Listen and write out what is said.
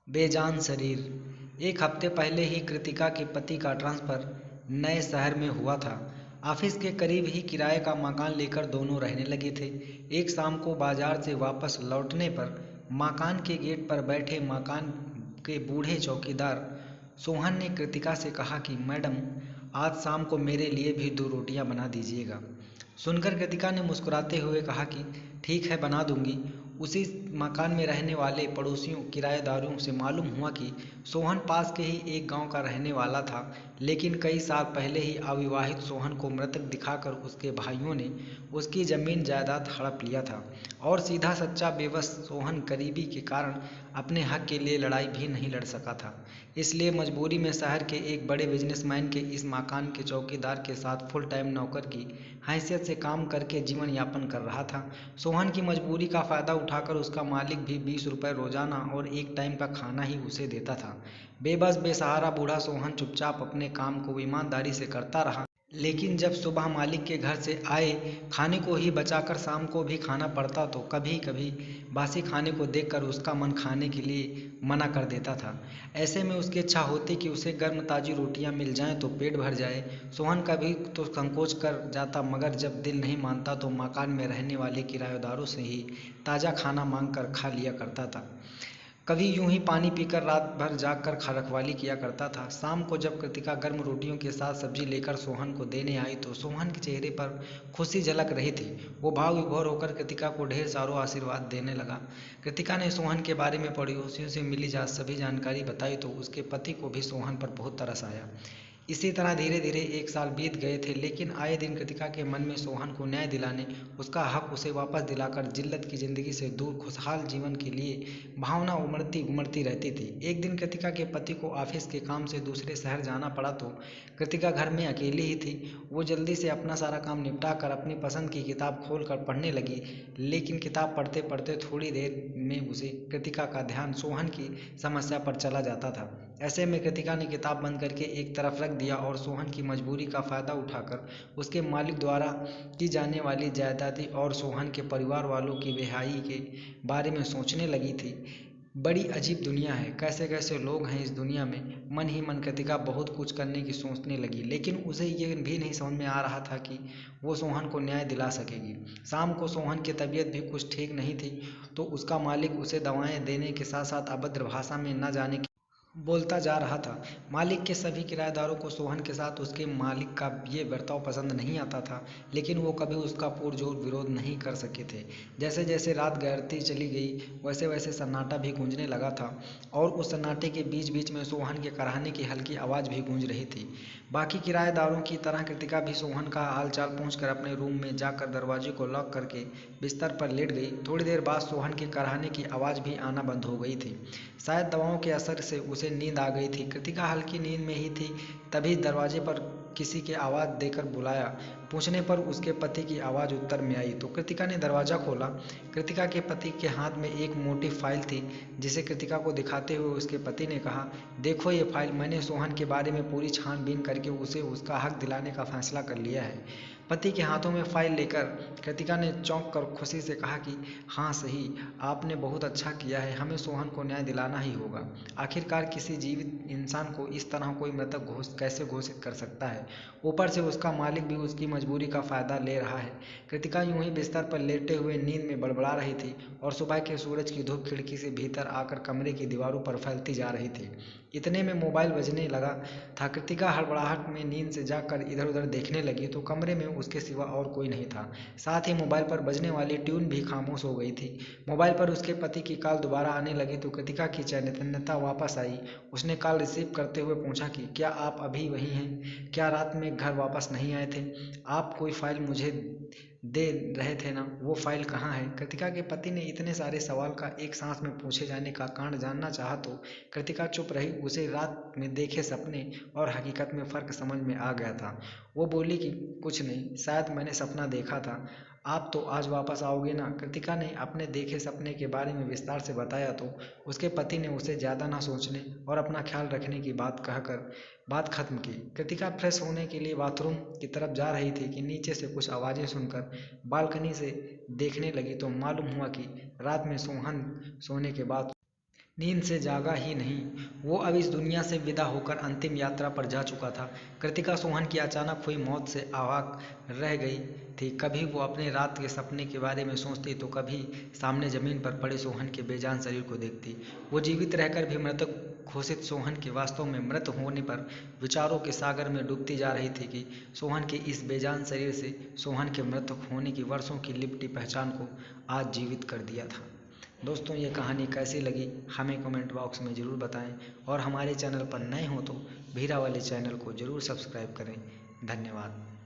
बेजान शरीर। एक हफ्ते पहले ही कृतिका के पति का ट्रांसफर नए शहर में हुआ था। ऑफिस के करीब ही किराए का मकान लेकर दोनों रहने लगे थे। एक शाम को बाजार से वापस लौटने पर मकान के गेट पर बैठे मकान के बूढ़े चौकीदार सोहन ने कृतिका से कहा कि मैडम, आज शाम को मेरे लिए भी 2 रोटियां बना दीजिएगा। सुनकर कृतिका ने मुस्कुराते हुए कहा कि ठीक है, बना दूंगी। उसी मकान में रहने वाले पड़ोसियों किराएदारों से मालूम हुआ कि सोहन पास के ही एक गांव का रहने वाला था, लेकिन कई साल पहले ही अविवाहित सोहन को मृतक दिखाकर उसके भाइयों ने उसकी जमीन जायदाद हड़प लिया था और सीधा सच्चा बेबस सोहन गरीबी के कारण अपने हक के लिए लड़ाई भी नहीं लड़ सका था। इसलिए मजबूरी में शहर के एक बड़े बिजनेसमैन के इस मकान के चौकीदार के साथ फुल टाइम नौकर की हैसियत से काम करके जीवन यापन कर रहा था। सोहन की मजबूरी का फ़ायदा उठाकर उसका मालिक भी 20 रुपये रोजाना और एक टाइम का खाना ही उसे देता था। बेबस बेसहारा बूढ़ा सोहन चुपचाप अपने काम को ईमानदारी से करता रहा, लेकिन जब सुबह मालिक के घर से आए खाने को ही बचाकर शाम को भी खाना पड़ता तो कभी कभी बासी खाने को देखकर उसका मन खाने के लिए मना कर देता था। ऐसे में उसकी इच्छा होती कि उसे गर्म ताज़ी रोटियां मिल जाएं तो पेट भर जाए। सोहन कभी तो संकोच कर जाता, मगर जब दिल नहीं मानता तो मकान में रहने वाले किराएदारों से ही ताज़ा खाना मांग कर खा लिया करता था। कभी यूं ही पानी पीकर रात भर जाग कर रखवाली किया करता था। शाम को जब कृतिका गर्म रोटियों के साथ सब्जी लेकर सोहन को देने आई तो सोहन के चेहरे पर खुशी झलक रही थी। वो भाव विभोर होकर कृतिका को ढेर सारों आशीर्वाद देने लगा। कृतिका ने सोहन के बारे में पड़ोसियों से मिली सभी जानकारी बताई तो उसके पति को भी सोहन पर बहुत तरस आया। इसी तरह धीरे धीरे 1 साल बीत गए थे, लेकिन आए दिन कृतिका के मन में सोहन को न्याय दिलाने, उसका हक उसे वापस दिलाकर जिल्लत की जिंदगी से दूर खुशहाल जीवन के लिए भावना उमड़ती उमड़ती रहती थी। एक दिन कृतिका के पति को ऑफिस के काम से दूसरे शहर जाना पड़ा तो कृतिका घर में अकेली ही थी। वो जल्दी से अपना सारा काम निपटा कर अपनी पसंद की किताब खोल कर पढ़ने लगी, लेकिन किताब पढ़ते पढ़ते थोड़ी देर में उसे कृतिका का ध्यान सोहन की समस्या पर चला जाता था। ऐसे में कृतिका ने किताब बंद करके एक तरफ रख दिया और सोहन की मजबूरी का फ़ायदा उठाकर उसके मालिक द्वारा की जाने वाली जायदादी और सोहन के परिवार वालों की रिहाई के बारे में सोचने लगी थी। बड़ी अजीब दुनिया है, कैसे कैसे लोग हैं इस दुनिया में। मन ही मन कृतिका बहुत कुछ करने की सोचने लगी, लेकिन उसे ये भी नहीं समझ में आ रहा था कि वो सोहन को न्याय दिला सकेगी। शाम को सोहन की तबीयत भी कुछ ठीक नहीं थी तो उसका मालिक उसे दवाएं देने के साथ साथ अभद्र भाषा में न जाने बोलता जा रहा था। मालिक के सभी किराएदारों को सोहन के साथ उसके मालिक का ये बर्ताव पसंद नहीं आता था, लेकिन वो कभी उसका पुरजोर विरोध नहीं कर सके थे। जैसे जैसे रात गहरती चली गई वैसे वैसे सन्नाटा भी गूंजने लगा था और उस सन्नाटे के बीच बीच में सोहन के कराहने की हल्की आवाज़ भी गूंज रही थी। बाकी किराएदारों की तरह कृतिका भी सोहन का हालचाल पूछकर अपने रूम में जाकर दरवाजे को लॉक करके बिस्तर पर लेट गई। थोड़ी देर बाद सोहन के कराहने की आवाज़ भी आना बंद हो गई थी। शायद दवाओं के असर से उसे नींद आ गई थी। कृतिका हल्की नींद में ही थी, तभी दरवाजे पर किसी के आवाज़ देकर बुलाया। पूछने पर उसके पति की आवाज़ उत्तर में आई तो कृतिका ने दरवाज़ा खोला। कृतिका के पति के हाथ में एक मोटी फाइल थी, जिसे कृतिका को दिखाते हुए उसके पति ने कहा, देखो ये फाइल, मैंने सोहन के बारे में पूरी छानबीन करके उसे उसका हक दिलाने का फैसला कर लिया है। पति के हाथों में फाइल लेकर कृतिका ने चौंक कर खुशी से कहा कि हाँ सही, आपने बहुत अच्छा किया है, हमें सोहन को न्याय दिलाना ही होगा। आखिरकार किसी जीवित इंसान को इस तरह कोई मृतक कैसे घोषित कर सकता है। ऊपर से उसका मालिक भी उसकी मजबूरी का फ़ायदा ले रहा है। कृतिका यूं ही बिस्तर पर लेटे हुए नींद में बड़बड़ा रही थी और सुबह के सूरज की धूप खिड़की से भीतर आकर कमरे की दीवारों पर फैलती जा रही थी। इतने में मोबाइल बजने लगा था। कृतिका हड़बड़ाहट में नींद से जाकर इधर उधर देखने लगी तो कमरे में उसके सिवा और कोई नहीं था। साथ ही मोबाइल पर बजने वाली ट्यून भी खामोश हो गई थी। मोबाइल पर उसके पति की कॉल दोबारा आने लगी तो कृतिका की चैतन्यता वापस आई। उसने कॉल रिसीव करते हुए पूछा कि क्या आप अभी वहीं हैं? क्या रात में घर वापस नहीं आए थे? आप कोई फाइल मुझे दे रहे थे ना, वो फाइल कहाँ है? कृतिका के पति ने इतने सारे सवाल का एक सांस में पूछे जाने का कारण जानना चाहा तो कृतिका चुप रही। उसे रात में देखे सपने और हकीकत में फ़र्क समझ में आ गया था। वो बोली कि कुछ नहीं, शायद मैंने सपना देखा था। आप तो आज वापस आओगे ना? कृतिका ने अपने देखे सपने के बारे में विस्तार से बताया तो उसके पति ने उसे ज़्यादा ना सोचने और अपना ख्याल रखने की बात कहकर बात खत्म की। कृतिका फ्रेश होने के लिए बाथरूम की तरफ जा रही थी कि नीचे से कुछ आवाज़ें सुनकर बालकनी से देखने लगी तो मालूम हुआ कि रात में सोहन सोने के बाद नींद से जागा ही नहीं, वो अब इस दुनिया से विदा होकर अंतिम यात्रा पर जा चुका था। कृतिका सोहन की अचानक हुई मौत से अवाक रह गई थी। कभी वो अपने रात के सपने के बारे में सोचती तो कभी सामने जमीन पर पड़े सोहन के बेजान शरीर को देखती। वो जीवित रहकर भी मृतक घोषित सोहन के वास्तव में मृत होने पर विचारों के सागर में डूबती जा रही थी कि सोहन के इस बेजान शरीर से सोहन के मृतक होने की वर्षों की लिपटी पहचान को आज जीवित कर दिया था। दोस्तों, ये कहानी कैसी लगी हमें कमेंट बॉक्स में ज़रूर बताएं और हमारे चैनल पर नए हो तो भीरा वाले चैनल को ज़रूर सब्सक्राइब करें। धन्यवाद।